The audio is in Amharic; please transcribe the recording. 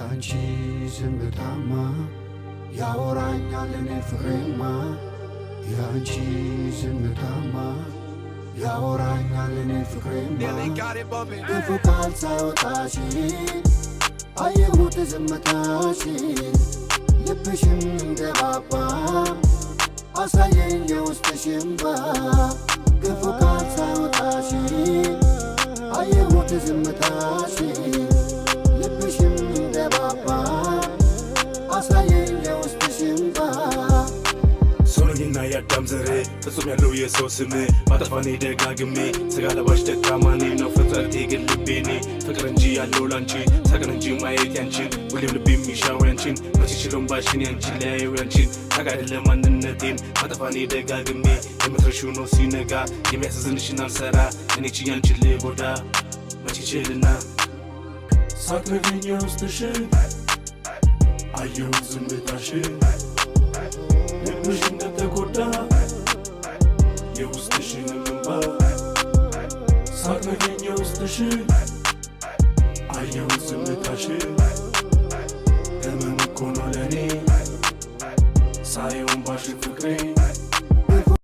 ያንቺ ዝምታማ ያወራኛል እኔ ፍቅሬማ ያንቺ ዝምታማ ያወራኛል እኔ ፍቅሬማ ክፉ ቃል ሳይወጣሽ አየሁት ዝምታሽ ልብሽም እንደባባ አሳየኝ የውስጥሽ እንባ ክፉ ቃል ሳይወጣሽ አየሁት ዝምታሽ ልብሽም እንደባባ አሳየኝ የውስጥሽ እንባ ሶሎኝና ያዳም ዘሬ ፍጹም ያለው የሰው ስም ማጠፋኔ ደጋግሜ ስጋ ለባሽ ደካማኔ ነው ፍጥረቴ ግን ልቤኔ ፍቅር እንጂ ያለው ላንቺ ሳቅን እንጂ ማየት ያንቺን ሁሌም ልቤ የሚሻው ያንቺን መቼ ችሎም ባሽን ያንቺን ሊያየው ያንቺን ታውቅ አይደለ ማንነቴን ማጠፋኔ ደጋግሜ የምትረሺው ነው ሲነጋ የሚያሳዝንሽን አልሰራ እኔ ችዬ አንቺን ልጎዳ መቼ ችልና ሳትነግሪኝ የውስጥሽን አየሁት ዝምታሽን ልብሽ እንደተጎዳ የውስጥሽን እንባ ሳትነግሪኝ የውስጥሽን አየሁት ዝምታሽን